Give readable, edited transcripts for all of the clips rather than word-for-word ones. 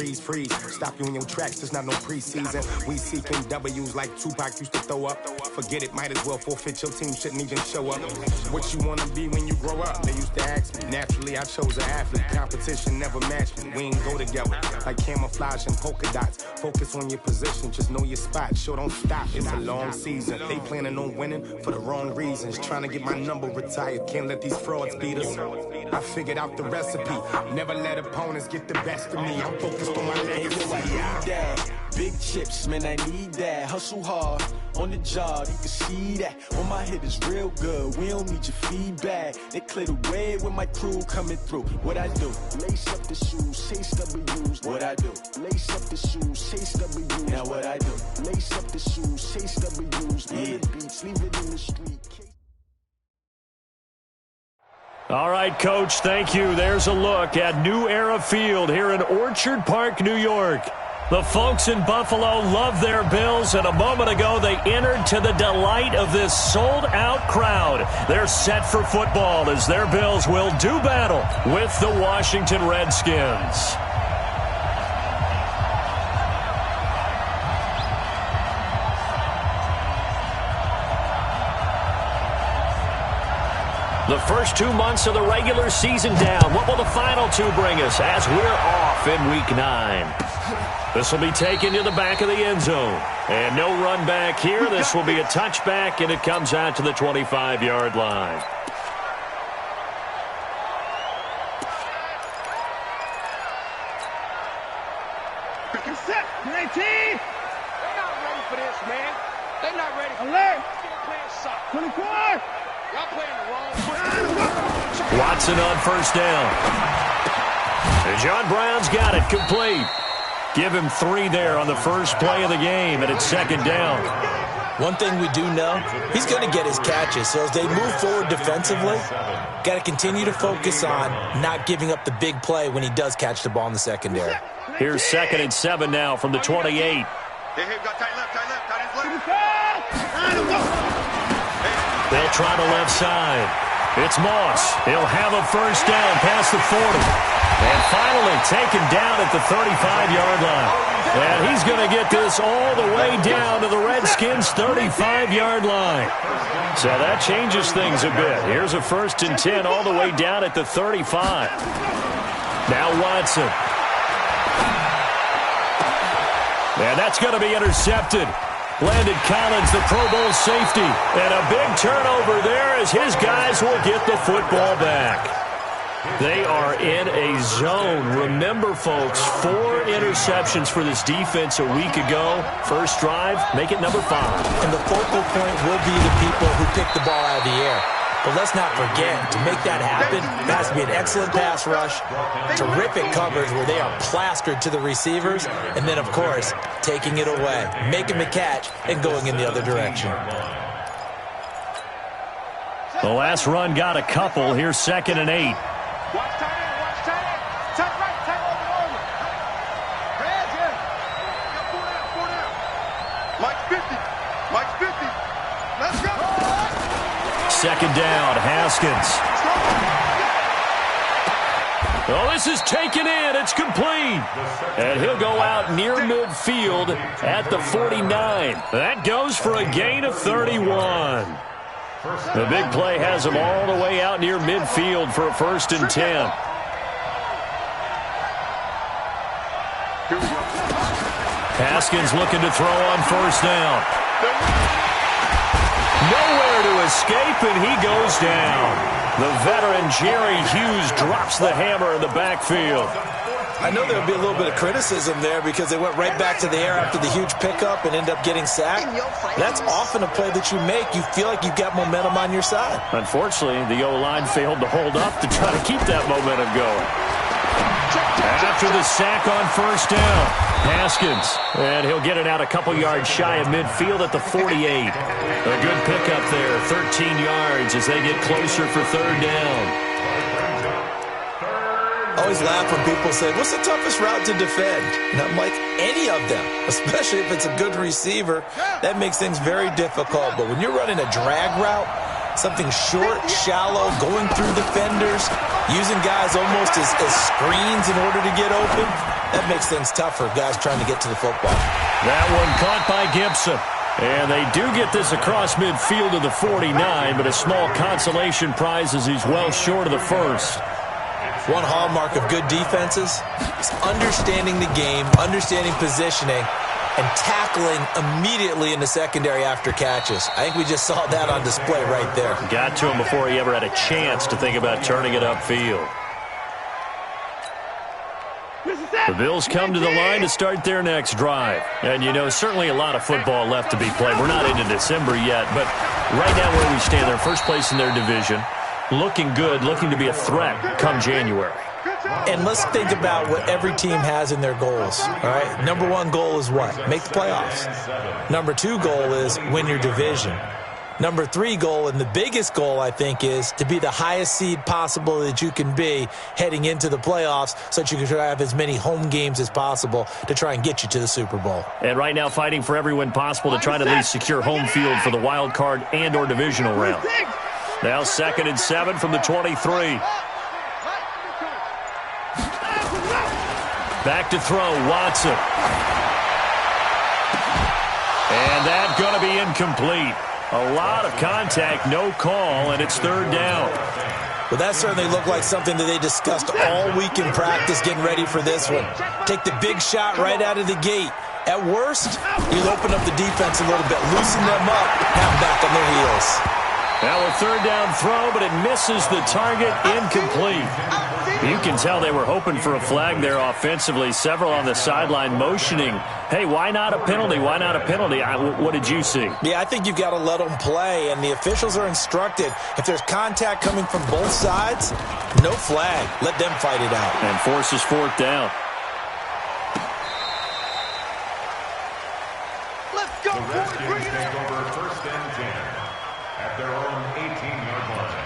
Freeze, stop you in your tracks, there's not no preseason. We seeking W's like Tupac used to throw up. Forget it, might as well forfeit, your team shouldn't even show up. What you wanna be when you grow up? They used to ask me. Naturally, I chose an athlete. Competition never matched me. We ain't go together like camouflage and polka dots. Focus on your position, just know your spot. Sure, don't stop, it's a long season. They planning on winning for the wrong reasons. Trying to get my number retired, can't let these frauds beat us. I figured out the recipe. Never let opponents get the best of me. I'm focused on my legacy. I need that. Big chips, man, I need that. Hustle hard on the job, you can see that. When my hit is real good, we don't need your feedback. They clear the way when my crew coming through. What I do? Lace up the shoes, chase W's. What I do? Lace up the shoes, chase W's. Now what I do? Lace up the shoes, chase W's. Yeah. Beats, leave it in the street. All right, Coach, thank you. There's a look at New Era Field here in Orchard Park, New York. The folks in Buffalo love their Bills, and a moment ago they entered to the delight of this sold-out crowd. They're set for football as their Bills will do battle with the Washington Redskins. The first 2 months of the regular season down. What will the final two bring us as we're off in Week 9? This will be taken to the back of the end zone. And no run back here. This will be a touchback, and it comes out to the 25-yard line. Set, 19. They're not ready for this, man. They're not ready for this. They're playing soft. 24. Y'all playing the wrong foot. Watson on first down. And John Brown's got it complete. Give him 3 there on the first play of the game, and it's second down. One thing we do know, he's going to get his catches. So as they move forward defensively, got to continue to focus on not giving up the big play when he does catch the ball in the secondary. Here's 2nd and 7 now from the 28. Hey, got tight left, They'll try the left side. It's Moss. He'll have a first down past the 40. And finally taken down at the 35-yard line. And he's going to get this all the way down to the Redskins' 35-yard line. So that changes things a bit. Here's a 1st and 10 all the way down at the 35. Now Watson. And that's going to be intercepted. Landon Collins, the Pro Bowl safety. And a big turnover there as his guys will get the football back. They are in a zone. Remember, folks, 4 interceptions for this defense a week ago. First drive, make it number 5. And the focal point will be the people who pick the ball out of the air. But let's not forget, to make that happen, it has to be an excellent pass rush, terrific coverage where they are plastered to the receivers, and then, of course, taking it away, making the catch, and going in the other direction. The last run got a couple. Here's 2nd and 8. Watch tight end, watch tight end. Tight right, tight over. Hands in. Got 4 down. Mike 50. Mike 50. Let's go. 2nd down, Haskins. Oh, this is taken in. It's complete. And he'll go out near midfield at the 49. That goes for a gain of 31. The big play has him all the way out near midfield for a 1st and 10. Haskins looking to throw on 1st down. Nowhere to escape, and he goes down. The veteran Jerry Hughes drops the hammer in the backfield. I know there will be a little bit of criticism there because they went right back to the air after the huge pickup and end up getting sacked. That's often a play that you make. You feel like you've got momentum on your side. Unfortunately, the O-line failed to hold up to try to keep that momentum going. After the sack on 1st down, Haskins. And he'll get it out a couple yards shy of midfield at the 48. A good pickup there, 13 yards as they get closer for 3rd down. I always laugh when people say, what's the toughest route to defend? And I'm like, any of them, especially if it's a good receiver. That makes things very difficult. But when you're running a drag route, something short, shallow, going through defenders, using guys almost as screens in order to get open, That makes things tough for guys trying to get to the football. That one caught by Gibson. And they do get this across midfield to the 49, but a small consolation prize as he's well short of the first. One hallmark of good defenses is understanding the game, understanding positioning, and tackling immediately in the secondary after catches. I think we just saw that on display right there. Got to him before he ever had a chance to think about turning it upfield. The Bills come to the line to start their next drive. And, you know, certainly a lot of football left to be played. We're not into December yet, but right now where we stand, they're first place in their division. Looking good, looking to be a threat come January. And let's think about what every team has in their goals, all right? Number one goal is what? Make the playoffs. Number two goal is win your division. Number three goal, and the biggest goal, I think, is to be the highest seed possible that you can be heading into the playoffs so that you can try to have as many home games as possible to try and get you to the Super Bowl. And right now fighting for every win possible to try to at least secure home field for the wild card and or divisional round. Now 2nd and 7 from the 23. Back to throw, Watson. And that's going to be incomplete. A lot of contact, no call, and it's 3rd down. Well, that certainly looked like something that they discussed all week in practice getting ready for this one. Take the big shot right out of the gate. At worst, you'll open up the defense a little bit, loosen them up, have them back on their heels. Now a 3rd down throw, but it misses the target, incomplete. You can tell they were hoping for a flag there offensively. Several on the sideline motioning, hey, why not a penalty? Why not a penalty? What did you see? Yeah, I think you've got to let them play, and the officials are instructed. If there's contact coming from both sides, no flag. Let them fight it out. And forces 4th down. Let's go, boys. Bring it in. Over 1st and 10 at their own 18-yard line.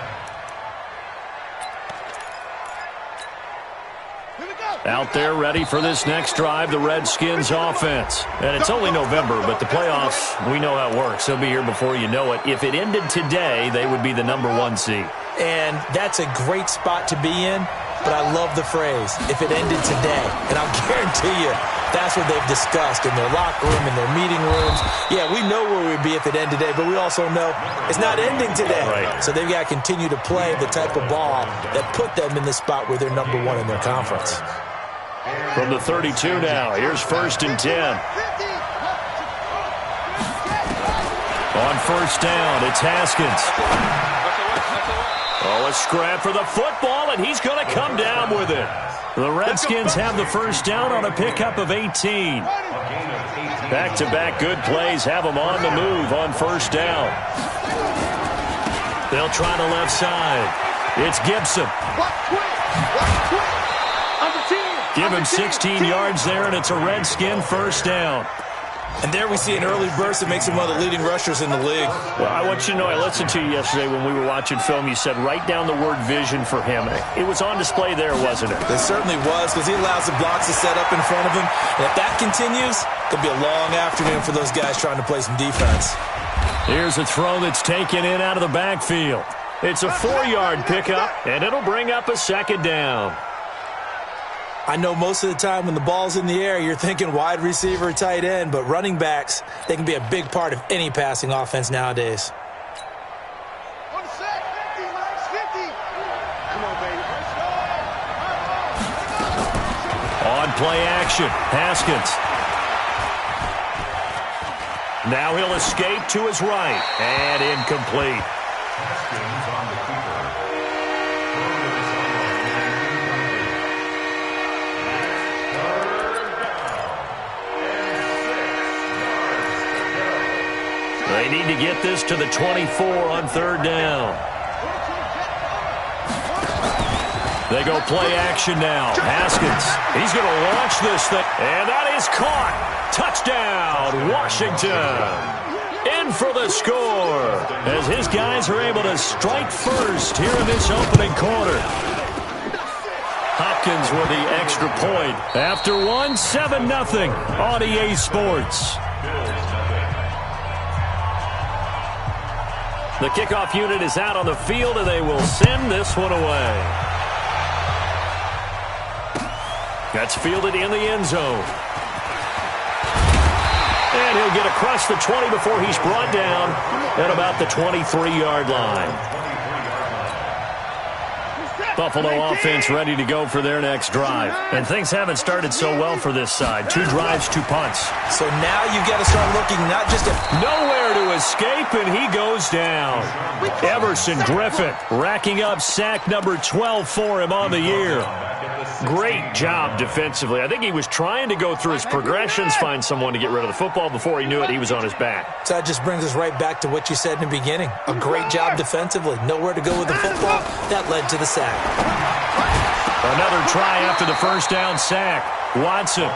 Out there ready for this next drive, the Redskins offense. And it's only November, but the playoffs, we know how it works. They'll be here before you know it. If it ended today, they would be the number 1 seed. And that's a great spot to be in, but I love the phrase, if it ended today. And I'll guarantee you, that's what they've discussed in their locker room, in their meeting rooms. Yeah, we know where we'd be if it ended today, but we also know it's not ending today. Right. So they've got to continue to play the type of ball that put them in the spot where they're number 1 in their conference. From the 32 now, here's 1st and 10. On 1st down, it's Haskins. Oh, a scrap for the football, and he's going to come down with it. The Redskins have the 1st down on a pickup of 18. Back-to-back good plays have them on the move on 1st down. They'll try the left side. It's Gibson. Give him 16 yards there, and it's a Redskin 1st down. And there we see an early burst that makes him one of the leading rushers in the league. Well, I want you to know, I listened to you yesterday when we were watching film. You said write down the word vision for him. It was on display there, wasn't it? It certainly was, because he allows the blocks to set up in front of him. And if that continues, it'll be a long afternoon for those guys trying to play some defense. Here's a throw that's taken in out of the backfield. It's a 4-yard pickup, and it'll bring up a 2nd down. I know most of the time when the ball's in the air, you're thinking wide receiver, tight end, but running backs, they can be a big part of any passing offense nowadays. On set, 50, Max, 50. Come on, baby. On play action, Haskins. Now he'll escape to his right, and incomplete. Haskins on the keeper. They need to get this to the 24 on 3rd down. They go play action now. Haskins, he's going to launch this thing. And that is caught. Touchdown, Washington. In for the score as his guys are able to strike first here in this opening quarter. Hopkins with the extra point. After 1, 7-0 on EA Sports. The kickoff unit is out on the field, and they will send this one away. That's fielded in the end zone. And he'll get across the 20 before he's brought down at about the 23-yard line. Buffalo offense ready to go for their next drive. And things haven't started so well for this side. 2 drives, 2 punts. So now you've got to start looking not just at... Nowhere to escape, and he goes down. Everson Griffith racking up sack number 12 for him on the year. Great job defensively. I think he was trying to go through his progressions, find someone to get rid of the football. Before he knew it, he was on his back. So that just brings us right back to what you said in the beginning. A great job defensively. Nowhere to go with the football. That led to the sack. Another try after the first down sack. Watson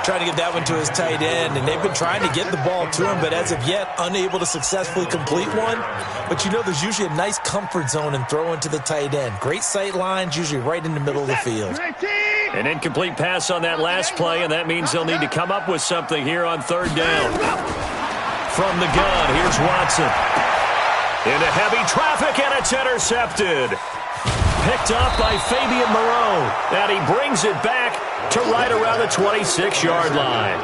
trying to get that one to his tight end, and they've been trying to get the ball to him, but as of yet, unable to successfully complete one. But you know there's usually a nice comfort zone in throwing to the tight end. Great sight lines, usually right in the middle of the field. An incomplete pass on that last play, and that means they'll need to come up with something here on third down. From the gun, here's Watson. Into heavy traffic, and it's intercepted. Picked up by Fabian Moreau, and he brings it back to right around the 26-yard line.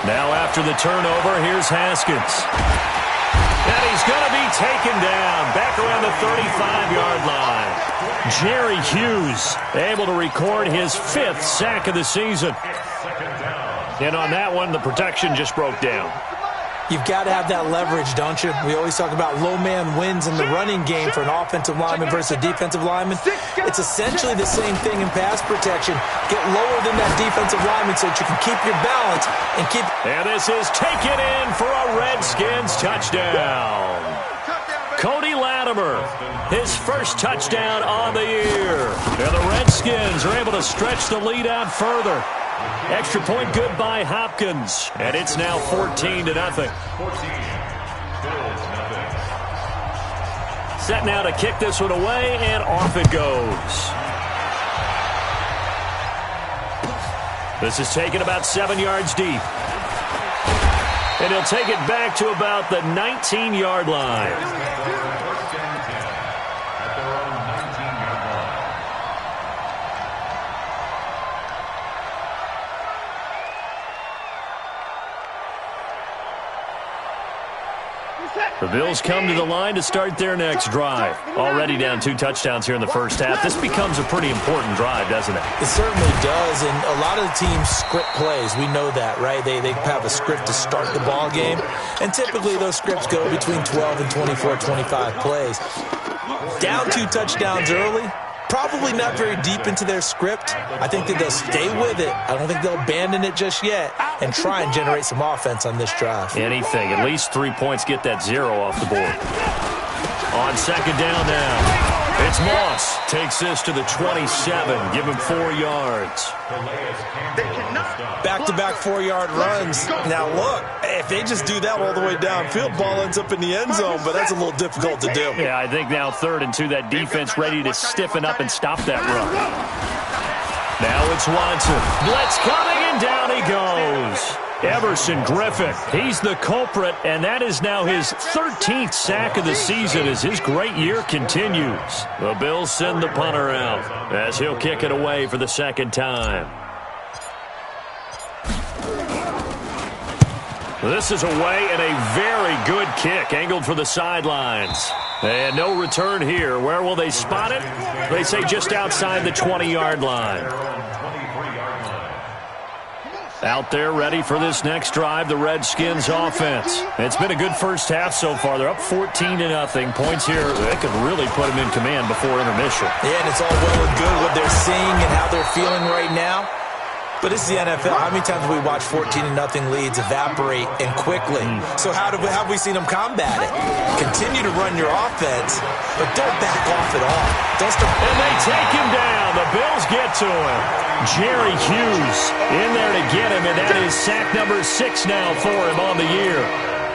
Now after the turnover, here's Haskins. And he's going to be taken down back around the 35-yard line. Jerry Hughes able to record his 5th sack of the season. And on that one, the protection just broke down. You've got to have that leverage, don't you? We always talk about low man wins in the running game for an offensive lineman versus a defensive lineman. It's essentially the same thing in pass protection. Get lower than that defensive lineman so that you can keep your balance and keep... And this is taken in for a Redskins touchdown. Cody Latimer, his first touchdown on the year. And the Redskins are able to stretch the lead out further. Extra point good by Hopkins, and it's now 14-0. Set now to kick this one away, and off it goes. This is taken about 7 yards deep. And he'll take it back to about the 19-yard line. The Bills come to the line to start their next drive. Already down 2 touchdowns here in the first half. This becomes a pretty important drive, doesn't it? It certainly does, and a lot of the teams script plays. We know that, right? They have a script to start the ball game, and typically those scripts go between 12 and 24, 25 plays. Down 2 touchdowns early, probably not very deep into their script. I think that they'll stay with it. I don't think they'll abandon it just yet and try and generate some offense on this drive. Anything. At least 3 points. Get that 0 off the board. On second down now. It's Moss. Takes this to the 27. Give him 4 yards. Back-to-back 4-yard runs. Now, look, if they just do that all the way downfield, ball ends up in the end zone, but that's a little difficult to do. Yeah, I think now 3rd and 2, that defense ready to stiffen up and stop that run. Now it's Watson. Blitz coming, and down he goes. Everson Griffith, he's the culprit, and that is now his 13th sack of the season as his great year continues. The Bills send the punter out as he'll kick it away for the 2nd time. This is away and a very good kick, angled for the sidelines. And no return here. Where will they spot it? They say just outside the 20-yard line. Out there ready for this next drive, the Redskins offense. It's been a good first half so far. They're up 14-0. Points here, they could really put them in command before intermission. Yeah, and it's all well and good what they're seeing and how they're feeling right now. But this is the NFL. How many times have we watched 14-0 leads evaporate and quickly? So how have we seen them combat it? Continue to run your offense, but don't back off at all. Don't start. And they take him down. The Bills get to him. Jerry Hughes in there to get him, and that is sack number 6 now for him on the year.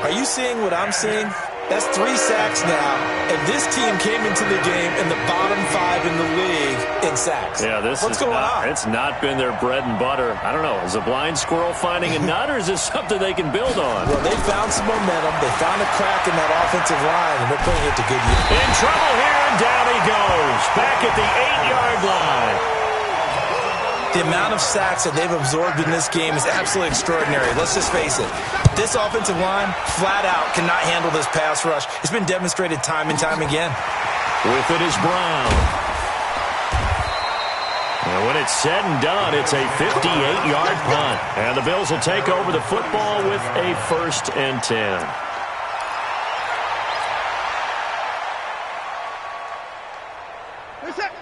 Are you seeing what I'm seeing? That's 3 sacks now, and this team came into the game in the bottom 5 in the league in getting sacks. Yeah, What's going on? It's not been their bread and butter. I don't know. Is a blind squirrel finding a nut, or is this something they can build on? Well, they found some momentum. They found a crack in that offensive line, and they're putting it to good use. In trouble here, and down he goes. Back at the 8-yard line. The amount of sacks that they've absorbed in this game is absolutely extraordinary. Let's just face it. This offensive line, flat out, cannot handle this pass rush. It's been demonstrated time and time again. With it is Brown. And when it's said and done, it's a 58-yard punt. And the Bills will take over the football with a 1st and 10.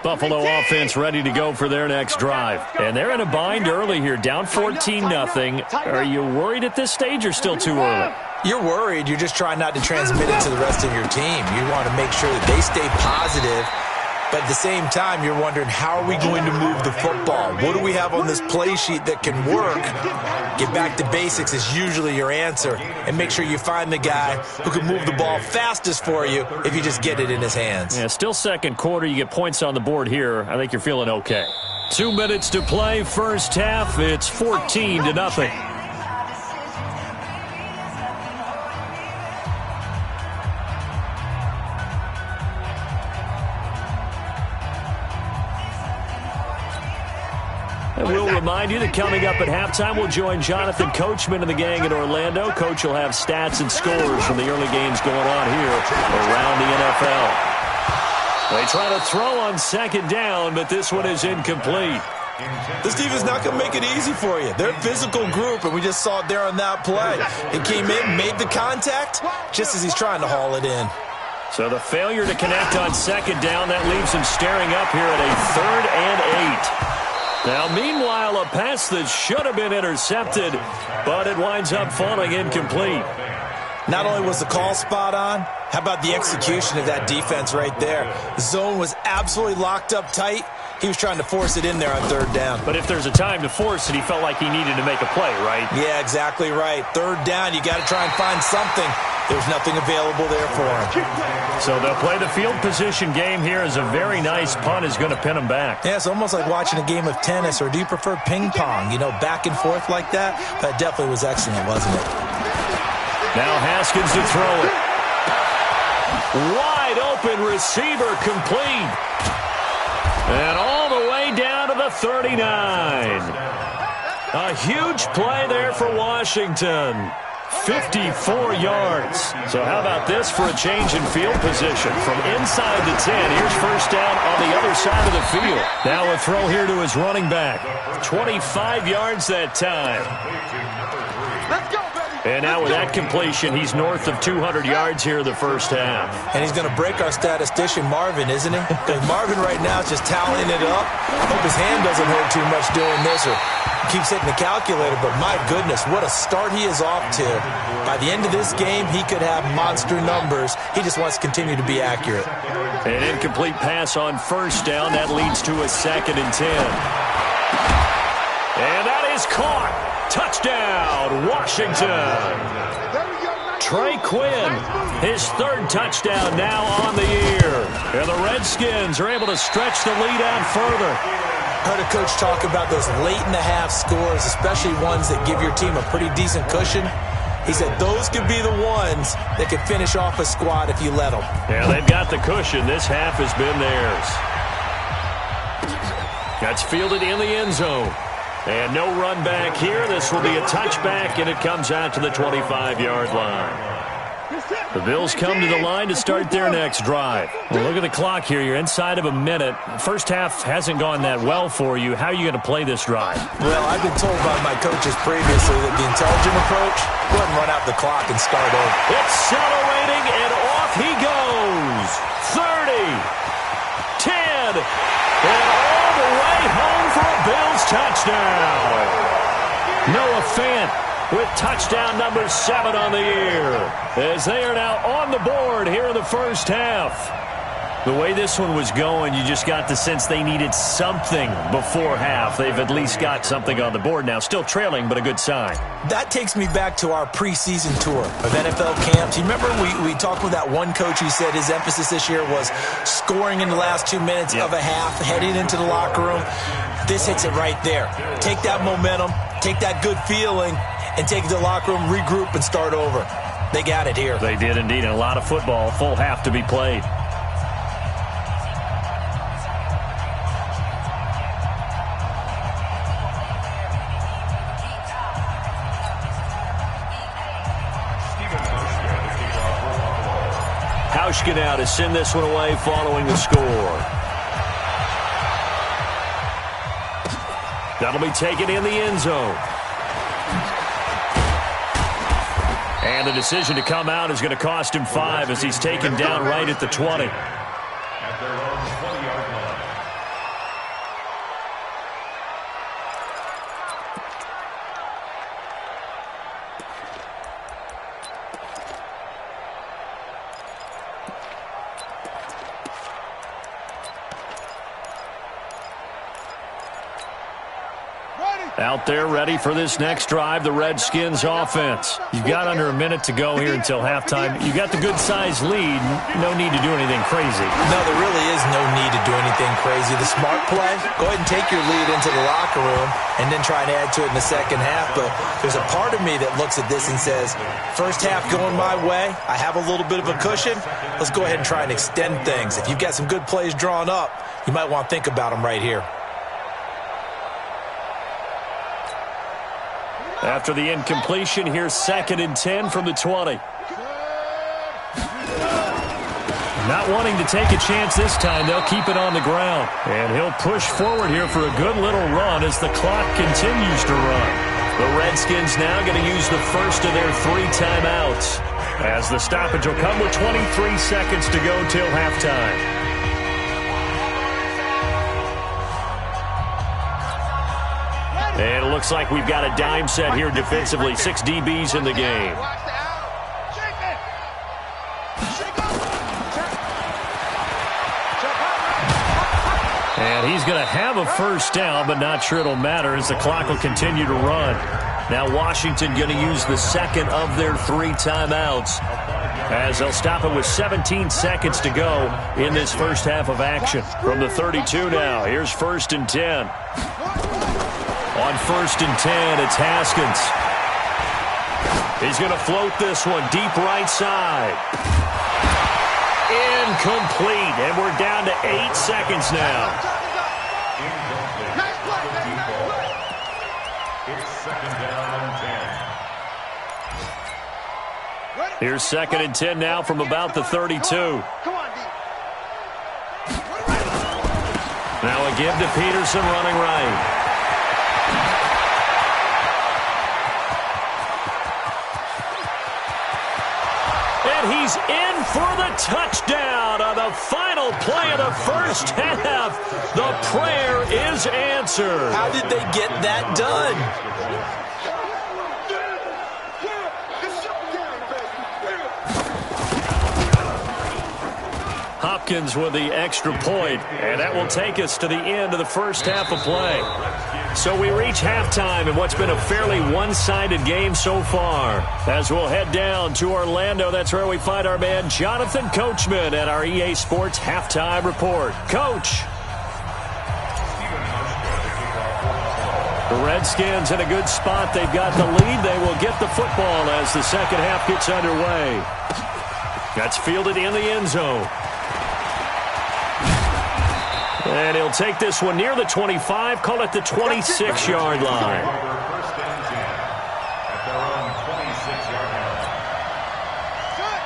Buffalo offense ready to go for their next drive. And they're in a bind early here, down 14-0. Are you worried at this stage or still too early? You're worried. You're just trying not to transmit it to the rest of your team. You want to make sure that they stay positive. But at the same time, you're wondering, how are we going to move the football? What do we have on this play sheet that can work? Get back to basics is usually your answer. And make sure you find the guy who can move the ball fastest for you if you just get it in his hands. Yeah, still second quarter. You get points on the board here. I think you're feeling okay. 2 minutes to play, first half. It's 14-0. And we'll remind you that coming up at halftime, we'll join Jonathan Coachman and the gang in Orlando. Coach will have stats and scores from the early games going on here around the NFL. They try to throw on second down, but this one is incomplete. This defense is not going to make it easy for you. They're a physical group, and we just saw it there on that play. He came in, made the contact, just as he's trying to haul it in. So the failure to connect on second down, that leaves him staring up here at a 3rd and 8. Now, meanwhile, a pass that should have been intercepted, but it winds up falling incomplete. Not only was the call spot on, how about the execution of that defense right there? The zone was absolutely locked up tight. He was trying to force it in there on 3rd down. But if there's a time to force it, he felt like he needed to make a play, right? Yeah, exactly right. 3rd down, you got to try and find something. There's nothing available there for him. So they'll play the field position game here as a very nice punt is going to pin him back. Yeah, it's almost like watching a game of tennis, or do you prefer ping pong? You know, back and forth like that? That definitely was excellent, wasn't it? Now Haskins to throw it. Wide open receiver complete. And all the way down to the 39. A huge play there for Washington. 54 yards. So how about this for a change in field position? From inside the 10, here's first down on the other side of the field. Now a throw here to his running back. 25 yards that time. Let's go, baby. And now with that completion, he's north of 200 yards here in the first half. And he's going to break our statistician, Marvin, isn't he? Because Marvin right now is just tallying it up. Hope his hand doesn't hurt too much doing this, or keeps hitting the calculator, but my goodness, what a start he is off to. By the end of this game, he could have monster numbers. He just wants to continue to be accurate. An incomplete pass on first down. That leads to a 2nd and 10. And that is caught. Touchdown, Washington. Trey Quinn, his 3rd touchdown now on the year. And the Redskins are able to stretch the lead out further. Heard a coach talk about those late-in-the-half scores, especially ones that give your team a pretty decent cushion. He said those could be the ones that could finish off a squad if you let them. Yeah, they've got the cushion. This half has been theirs. That's fielded in the end zone. And no run back here. This will be a touchback, and it comes out to the 25-yard line. The Bills come to the line to start their next drive. Well, look at the clock here. You're inside of a minute. First half hasn't gone that well for you. How are you going to play this drive? Well, I've been told by my coaches previously that the intelligent approach, go ahead and run out the clock and start over. Accelerating, and off he goes. 30, 10, and all the way home for a Bills touchdown. Noah Fant with touchdown number 7 on the year, as they are now on the board here in the first half. The way this one was going, you just got the sense they needed something before half. They've at least got something on the board now. Still trailing, but a good sign. That takes me back to our preseason tour of NFL camps. You remember we talked with that one coach who said his emphasis this year was scoring in the last 2 minutes of a half, heading into the locker room. This hits it right there. Take that momentum, take that good feeling, and take it to the locker room, regroup, and start over. They got it here. They did indeed, and a lot of football, full half to be played. Hauschka now to send this one away following the score. That'll be taken in the end zone. And the decision to come out is going to cost him 5 as he's taken down right at the 20. At their own 20-yard line. Out there ready for this next drive, the Redskins offense. You've got under a minute to go here until halftime. You got the good-sized lead. No need to do anything crazy. No, there really is no need to do anything crazy. The smart play, go ahead and take your lead into the locker room and then try and add to it in the second half. But there's a part of me that looks at this and says, first half going my way, I have a little bit of a cushion. Let's go ahead and try and extend things. If you've got some good plays drawn up, you might want to think about them right here. After the incompletion, here's 2nd and 10 from the 20. Not wanting to take a chance this time, they'll keep it on the ground. And he'll push forward here for a good little run as the clock continues to run. The Redskins now going to use the first of their 3 timeouts, as the stoppage will come with 23 seconds to go till halftime. And it looks like we've got a dime set here defensively. 6 DBs in the game. And he's going to have a first down, but not sure it'll matter as the clock will continue to run. Now Washington going to use the second of their 3 timeouts, as they'll stop it with 17 seconds to go in this first half of action. From the 32 now, here's 1st and 10. On 1st and 10, it's Haskins. He's going to float this one deep right side. Incomplete, and we're down to 8 seconds now. It's 2nd down and 10. Here's 2nd and 10 now from about the 32. Now a give to Peterson running right. And he's in for the touchdown on the final play of the first half. The prayer is answered. How did they get that done? Hopkins with the extra point, and that will take us to the end of the first half of play. So we reach halftime in what's been a fairly one-sided game so far. As we'll head down to Orlando, that's where we find our man Jonathan Coachman at our EA Sports Halftime Report. Coach. The Redskins in a good spot. They've got the lead. They will get the football as the second half gets underway. That's fielded in the end zone. And he'll take this one near the 25, call it the 26-yard line.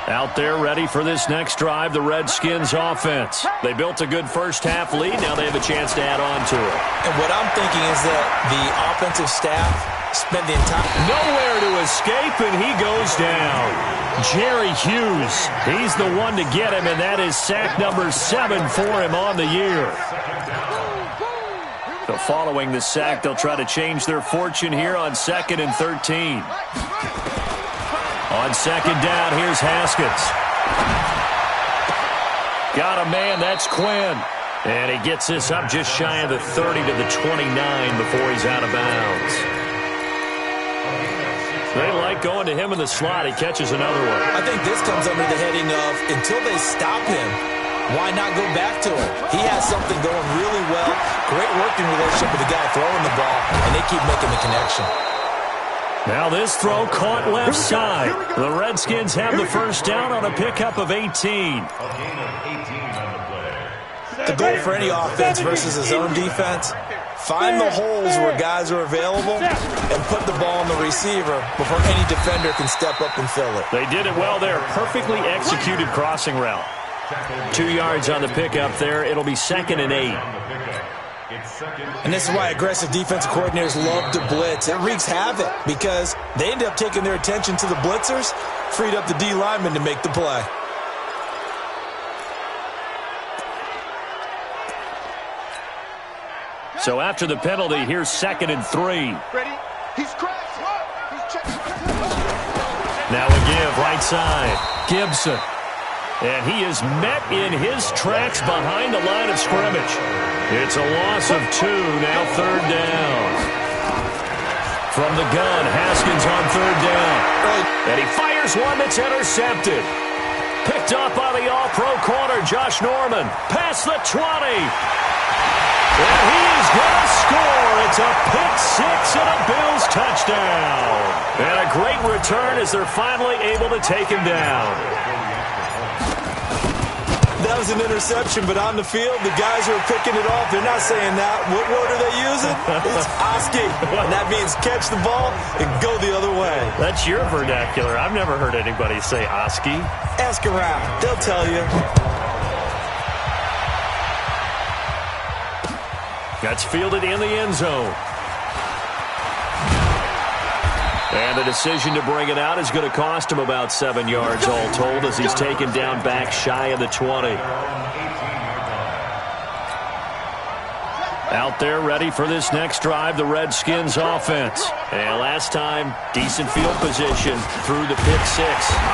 Out there ready for this next drive, the Redskins offense. They built a good first half lead. Now they have a chance to add on to it. And what I'm thinking is that the offensive staff spent the entire... Nowhere to escape, and he goes down. Jerry Hughes, he's the one to get him, and that is sack number 7 for him on the year. So following the sack, they'll try to change their fortune here on 2nd and 13. On 2nd down, here's Haskins. Got a man, that's Quinn. And he gets this up just shy of the 30 to the 29 before he's out of bounds. They like going to him in the slot. He catches another one. I think this comes under the heading of, until they stop him, why not go back to him? He has something going really well. Great working relationship with the guy throwing the ball, and they keep making the connection. Now this throw caught left side. The Redskins have the first down on a pickup of 18. The goal for any offense versus his own defense, find the holes where guys are available and put the ball on the receiver before any defender can step up and fill it. They did it well there. Perfectly executed crossing route. 2 yards on the pickup there. It'll be 2nd and 8. And this is why aggressive defensive coordinators love to blitz. It wreaks havoc because they end up taking their attention to the blitzers, freed up the D lineman to make the play. So after the penalty, here's 2nd and 3. Ready? He's crashed. He's checking. Now a give, right side. Gibson. And he is met in his tracks behind the line of scrimmage. It's a loss of 2, now 3rd down. From the gun, Haskins on 3rd down. And he fires one that's intercepted. Picked up by the all-pro corner, Josh Norman. Past the 20. And he's going to score. It's a pick-6 and a Bills touchdown. And a great return as they're finally able to take him down. That was an interception, but on the field, the guys who are picking it off, they're not saying that. What word are they using? It's Oski. And that means catch the ball and go the other way. That's your vernacular. I've never heard anybody say Oski. Ask around. They'll tell you. That's fielded in the end zone. And the decision to bring it out is going to cost him about 7 yards all told as he's taken down back shy of the 20. Out there ready for this next drive, the Redskins offense. And last time, decent field position through the pick-6.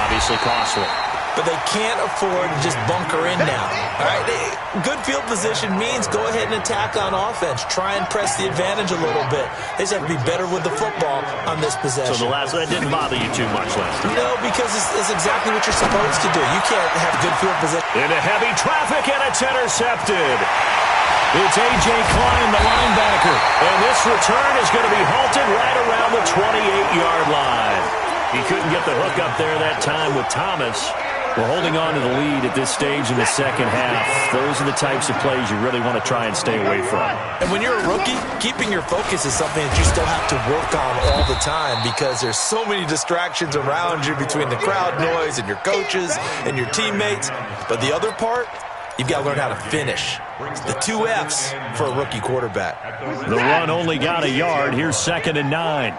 Obviously costly. But they can't afford to just bunker in now. All right, good field position means go ahead and attack on offense. Try and press the advantage a little bit. They just have to be better with the football on this possession. So that didn't bother you too much last time? No, because it's exactly what you're supposed to do. You can't have good field position. Into heavy traffic, and it's intercepted. It's A.J. Klein, the linebacker. And this return is going to be halted right around the 28-yard line. He couldn't get the hook up there that time with Thomas. We're holding on to the lead at this stage in the second half. Those are the types of plays you really want to try and stay away from. And when you're a rookie, keeping your focus is something that you still have to work on all the time because there's so many distractions around you between the crowd noise and your coaches and your teammates. But the other part, you've got to learn how to finish. It's the 2 F's for a rookie quarterback. The run only got a yard. Here's 2nd and 9.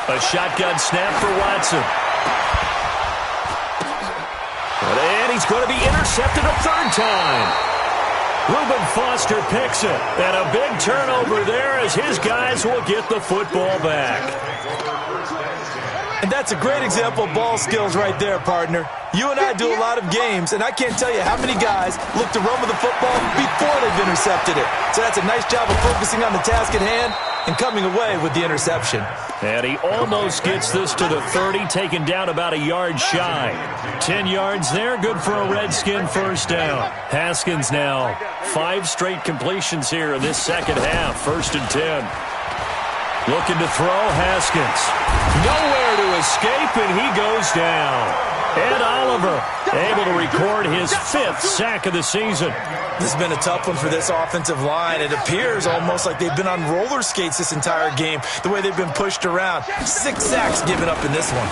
A shotgun snap for Watson. And he's going to be intercepted a 3rd time. Reuben Foster picks it. And a big turnover there as his guys will get the football back. And that's a great example of ball skills right there, partner. You and I do a lot of games, and I can't tell you how many guys look to run with the football before they've intercepted it. So that's a nice job of focusing on the task at hand and coming away with the interception. And he almost gets this to the 30, taken down about a yard shy. 10 yards there, good for a Redskin first down. Haskins now, 5 straight completions here in this second half, 1st and 10. Looking to throw, Haskins. Nowhere to escape, and he goes down. Ed Oliver able to record his 5th sack of the season. This has been a tough one for this offensive line. It appears almost like they've been on roller skates this entire game, the way they've been pushed around. 6 sacks given up in this one.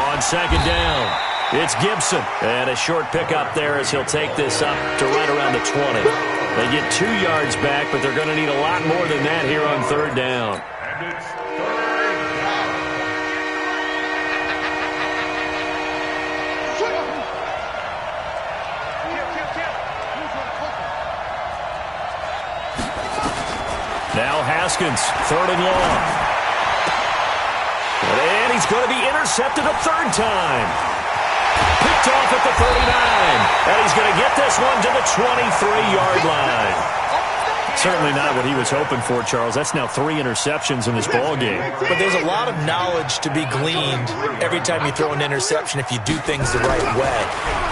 On 2nd down, it's Gibson. And a short pickup there as he'll take this up to right around the 20. They get 2 yards back, but they're going to need a lot more than that here on 3rd down. Now Haskins, 3rd and long. And he's going to be intercepted a 3rd time. picked off at the 39. And he's going to get this one to the 23-yard line. Certainly not what he was hoping for, Charles. That's now 3 interceptions in this ball game. But there's a lot of knowledge to be gleaned every time you throw an interception if you do things the right way.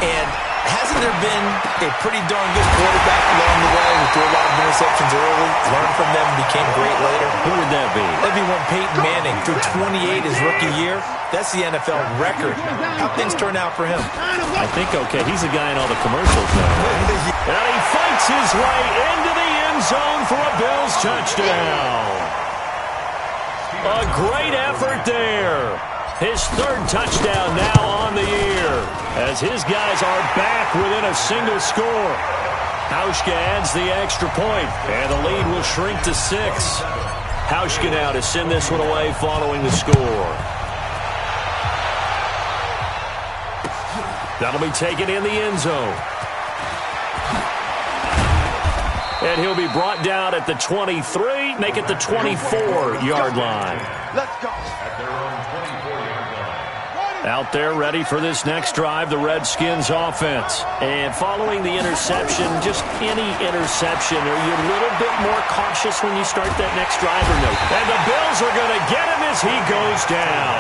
And hasn't there been a pretty darn good quarterback along the way who threw a lot of interceptions early, learned from them, and became great later? Who would that be? That'd be one Peyton Manning threw 28 his rookie year. That's the NFL record. How things turn out for him? I think, okay, he's a guy in all the commercials now. And he fights his way into the end zone for a Bills touchdown. A great effort there. His 3rd touchdown now on the year as his guys are back within a single score. Hauschka adds the extra point, and the lead will shrink to 6. Hauschka now to send this one away following the score. That'll be taken in the end zone. And he'll be brought down at the 23, make it the 24-yard line. Let's go. Out there ready for this next drive, the Redskins offense. And following the interception, just any interception, are you a little bit more cautious when you start that next drive or no? And the Bills are going to get him as he goes down.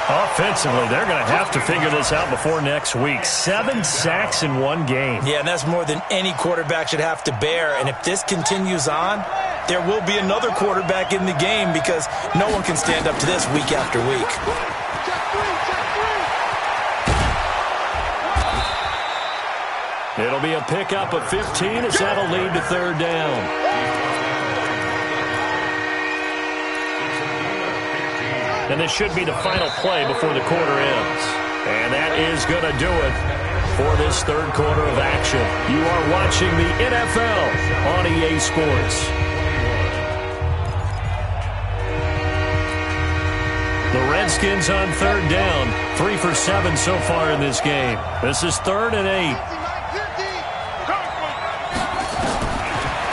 Offensively, they're going to have to figure this out before next week. 7 sacks in one game. Yeah, and that's more than any quarterback should have to bear. And if this continues on, there will be another quarterback in the game because no one can stand up to this week after week. It'll be a pickup of 15 as that'll lead to 3rd down. And this should be the final play before the quarter ends. And that is going to do it for this 3rd quarter of action. You are watching the NFL on EA Sports. The Redskins on 3rd down. 3 for 7 so far in this game. This is 3rd and 8.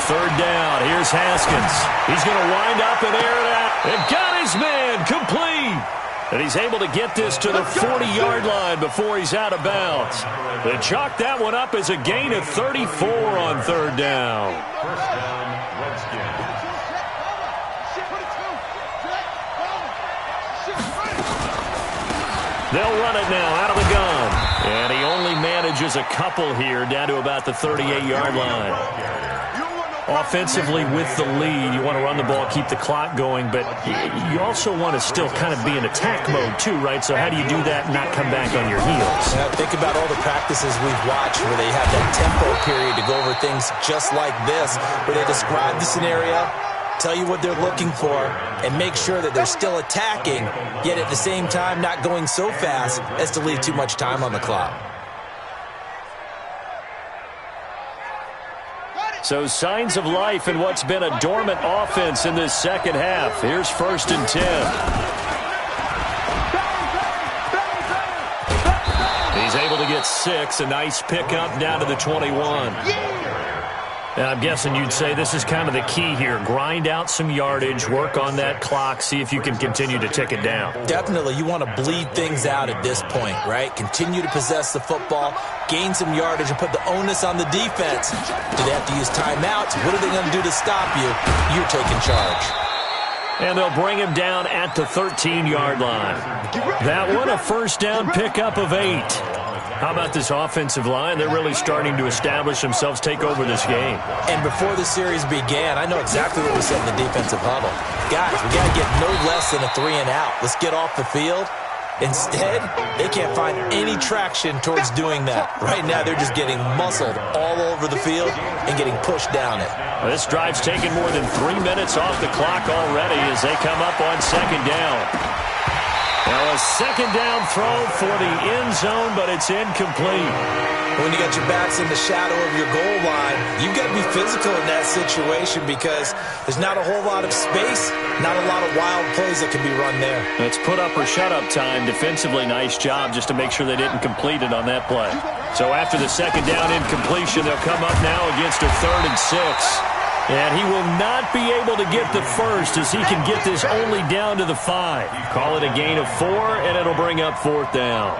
3rd down. Here's Haskins. He's going to wind up and air it out. And got his man complete. And he's able to get this to the 40-yard line before he's out of bounds. They chalk that one up as a gain of 34 on 3rd down. First down, Redskins. They'll run it now out of the gun. And he only manages a couple here down to about the 38-yard line. Offensively with the lead, you want to run the ball, keep the clock going, but you also want to still kind of be in attack mode too, right? So how do you do that and not come back on your heels? Yeah, think about all the practices we've watched where they have that tempo period to go over things just like this, where they describe the scenario, tell you what they're looking for, and make sure that they're still attacking, yet at the same time not going so fast as to leave too much time on the clock. So signs of life in what's been a dormant offense in this second half. Here's 1st and 10. He's able to get 6. A nice pickup down to the 21. And I'm guessing you'd say this is kind of the key here. Grind out some yardage, work on that clock, see if you can continue to tick it down. Definitely. You want to bleed things out at this point, right? Continue to possess the football, gain some yardage, and put the onus on the defense. Do they have to use timeouts? What are they going to do to stop you? You're taking charge. And they'll bring him down at the 13-yard line. That one, a 1st down pickup of 8. How about this offensive line? They're really starting to establish themselves, take over this game. And before the series began, I know exactly what we said in the defensive huddle. Guys, we got to get no less than a 3 and out. Let's get off the field. Instead, they can't find any traction towards doing that. Right now, they're just getting muscled all over the field and getting pushed down it. Well, this drive's taken more than 3 minutes off the clock already as they come up on 2nd down. Now a 2nd down throw for the end zone, but it's incomplete. When you got your backs in the shadow of your goal line, you've got to be physical in that situation because there's not a whole lot of space, not a lot of wild plays that can be run there. It's put up or shut up time. Defensively, nice job just to make sure they didn't complete it on that play. So after the 2nd down incompletion, they'll come up now against a 3rd and 6. And he will not be able to get the first as he can get this only down to the 5. Call it a gain of 4, and it'll bring up 4th down.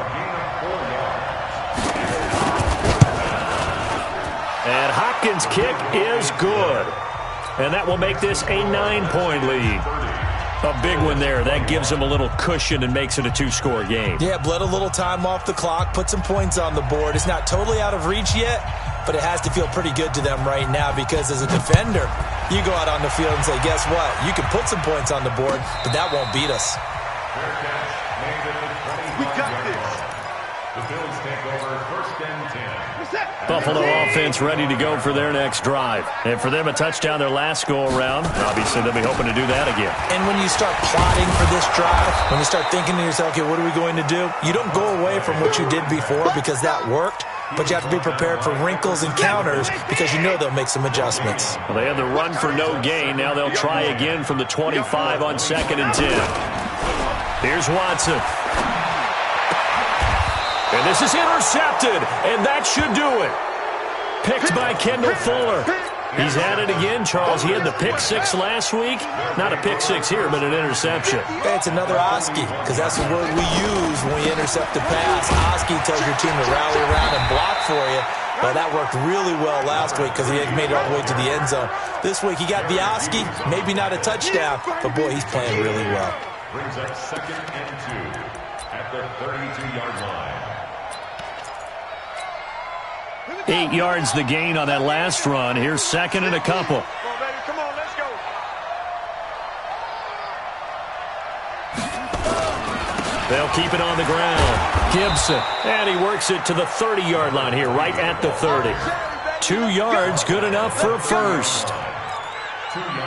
Redskins kick is good. And that will make this a 9-point lead. A big one there. That gives them a little cushion and makes it a 2-score game. Yeah, bled a little time off the clock, put some points on the board. It's not totally out of reach yet, but it has to feel pretty good to them right now because as a defender, you go out on the field and say, guess what? You can put some points on the board, but that won't beat us. We got this. The Bills take over 1st and 10. Buffalo offense ready to go for their next drive. And for them, a touchdown their last go-around. Obviously, they'll be hoping to do that again. And when you start plotting for this drive, when you start thinking to yourself, okay, what are we going to do? You don't go away from what you did before because that worked, but you have to be prepared for wrinkles and counters because you know they'll make some adjustments. Well, they had the run for no gain. Now they'll try again from the 25 on 2nd and 10. Here's Watson. And this is intercepted, and that should do it. Picked by Kendall Fuller. He's had it again, Charles. He had the pick 6 last week. Not a pick 6 here, but an interception. It's another Oski, because that's the word we use when we intercept the pass. Oski tells your team to rally around and block for you. Well, that worked really well last week because he had made it all the way to the end zone. This week he got the Oski, maybe not a touchdown, but boy, he's playing really well. Brings up 2nd and 2 at the 32-yard line. 8 yards the gain on that last run. Here's 2nd and a couple. Come on, baby. Come on, let's go. They'll keep it on the ground. Gibson, and he works it to the 30-yard line here, right at the 30. 2 yards, good enough for a first.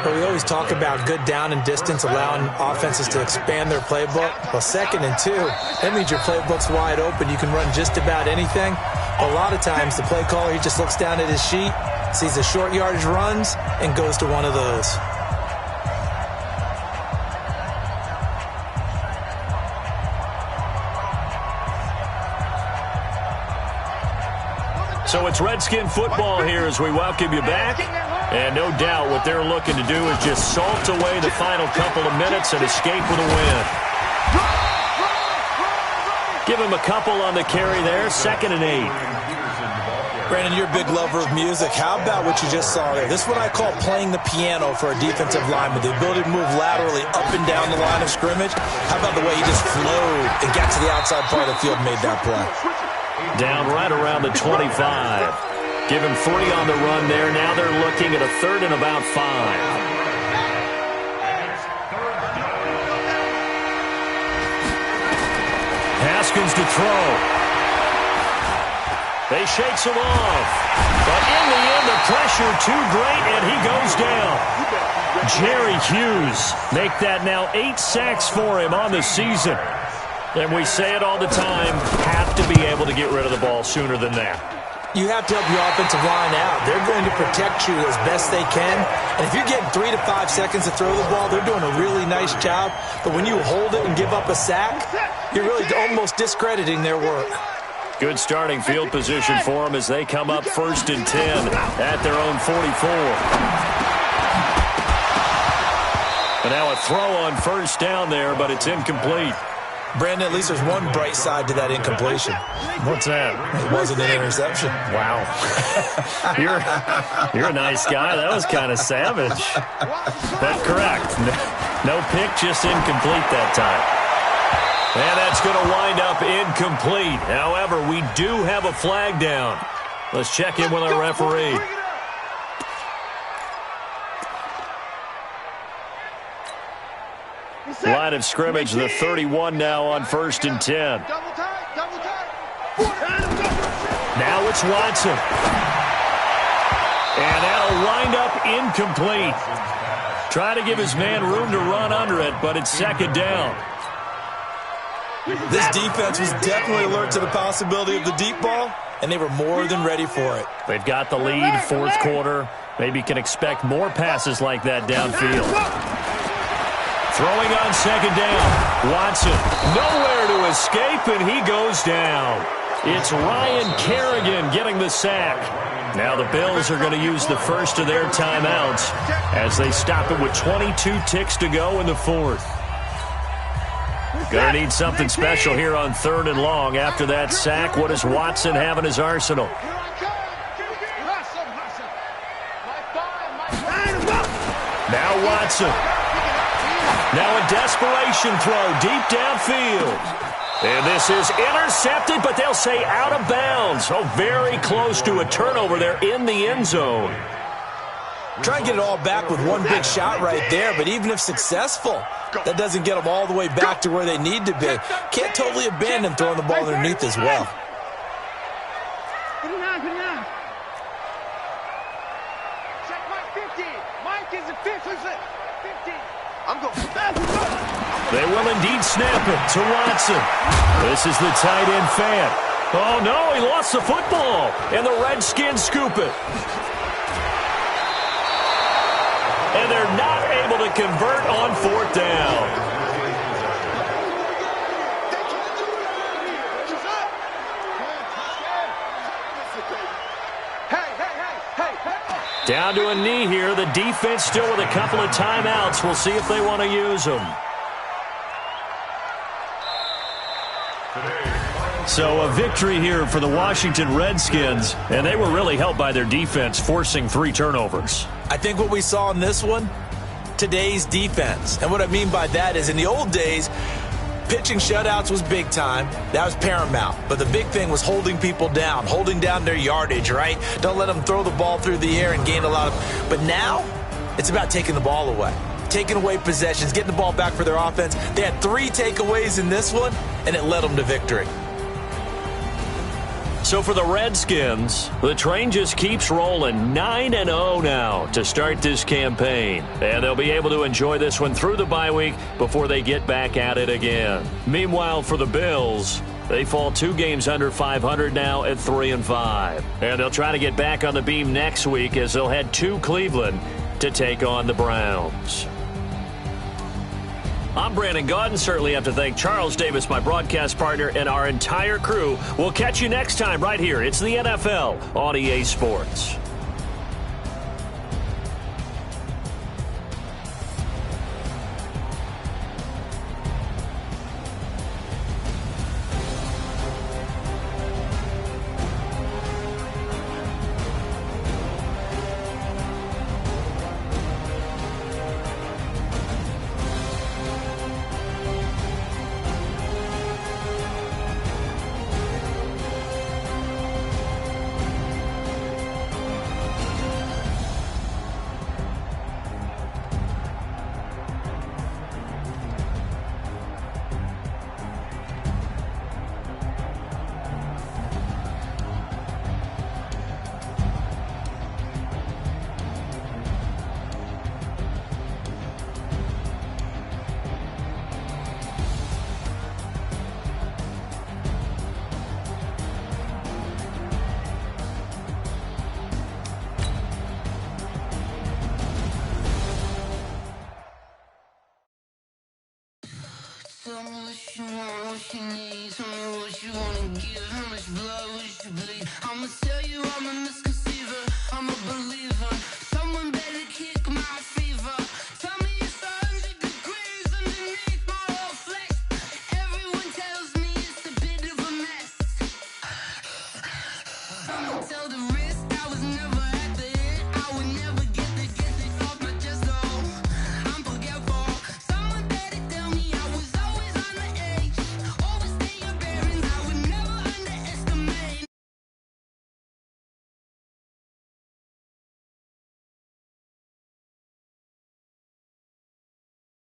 But we always talk about good down and distance, allowing offenses to expand their playbook. Well, 2nd and 2, that means your playbook's wide open. You can run just about anything. A lot of times, the play caller, he just looks down at his sheet, sees the short yardage runs, and goes to one of those. So it's Redskin football here as we welcome you back. And no doubt what they're looking to do is just salt away the final couple of minutes and escape with a win. Give him a couple on the carry there, 2nd and 8. Brandon, you're a big lover of music. How about what you just saw there? This is what I call playing the piano for a defensive lineman. The ability to move laterally up and down the line of scrimmage. How about the way he just flowed and got to the outside part of the field and made that play? Down right around the 25. Give him 3 on the run there. Now they're looking at a 3rd and about 5. Haskins to throw. They shakes him off. But in the end, the pressure too great, and he goes down. Jerry Hughes make that now 8 sacks for him on the season. And we say it all the time, have to be able to get rid of the ball sooner than that. You have to help your offensive line out. They're going to protect you as best they can. And if you're getting 3 to 5 seconds to throw the ball, they're doing a really nice job. But when you hold it and give up a sack, you're really almost discrediting their work. Good starting field position for them as they come up 1st and 10 at their own 44. And now a throw on 1st down there, but it's incomplete. Brandon, at least there's one bright side to that incompletion. What's that? It wasn't an interception. Wow. You're a nice guy. That was kind of savage. But correct. No pick, just incomplete that time. And that's going to wind up incomplete. However, we do have a flag down. Let's check in with our referee. Line of scrimmage, the 31 now on 1st and 10. Now it's Watson. And that'll wind up incomplete. Try to give his man room to run under it, but it's 2nd down. This defense was definitely alert to the possibility of the deep ball, and they were more than ready for it. They've got the lead, 4th quarter. Maybe can expect more passes like that downfield. Throwing on 2nd down. Watson, nowhere to escape, and he goes down. It's Ryan Kerrigan getting the sack. Now the Bills are going to use the first of their timeouts as they stop it with 22 ticks to go in the 4th. Going to need something special here on 3rd and long. After that sack, what does Watson have in his arsenal? Now Watson. Now a desperation throw deep downfield. And this is intercepted, but they'll say out of bounds. Oh, very close to a turnover there in the end zone. Try and get it all back with one big shot right there, but even if successful, that doesn't get them all the way back to where they need to be. Can't totally abandon throwing the ball underneath as well. Put it on. Check Mike 50. Mike is a 50. 50. I'm going. They will indeed snap it to Watson. This is the tight end fan. Oh, no, he lost the football. And the Redskins scoop it. And they're not able to convert on fourth down. Down to a knee here. The defense still with a couple of timeouts. We'll see if they want to use them. So a victory here for the Washington Redskins, and they were really helped by their defense, forcing 3 turnovers. I think what we saw in this one, today's defense. And what I mean by that is in the old days, pitching shutouts was big time. That was paramount. But the big thing was holding people down, holding down their yardage, right? Don't let them throw the ball through the air and gain a lot of... But now, it's about taking the ball away. Taking away possessions, getting the ball back for their offense. They had 3 takeaways in this one, and it led them to victory. So for the Redskins, the train just keeps rolling 9-0 now to start this campaign. And they'll be able to enjoy this one through the bye week before they get back at it again. Meanwhile, for the Bills, they fall 2 games under 500 now at 3-5. And they'll try to get back on the beam next week as they'll head to Cleveland to take on the Browns. I'm Brandon Gaudin. Certainly have to thank Charles Davis, my broadcast partner, and our entire crew. We'll catch you next time right here. It's the NFL on EA Sports. Tell me what you want, what you need. Tell me what you wanna give, how much blood would you bleed? I'ma tell you I'm in the sky.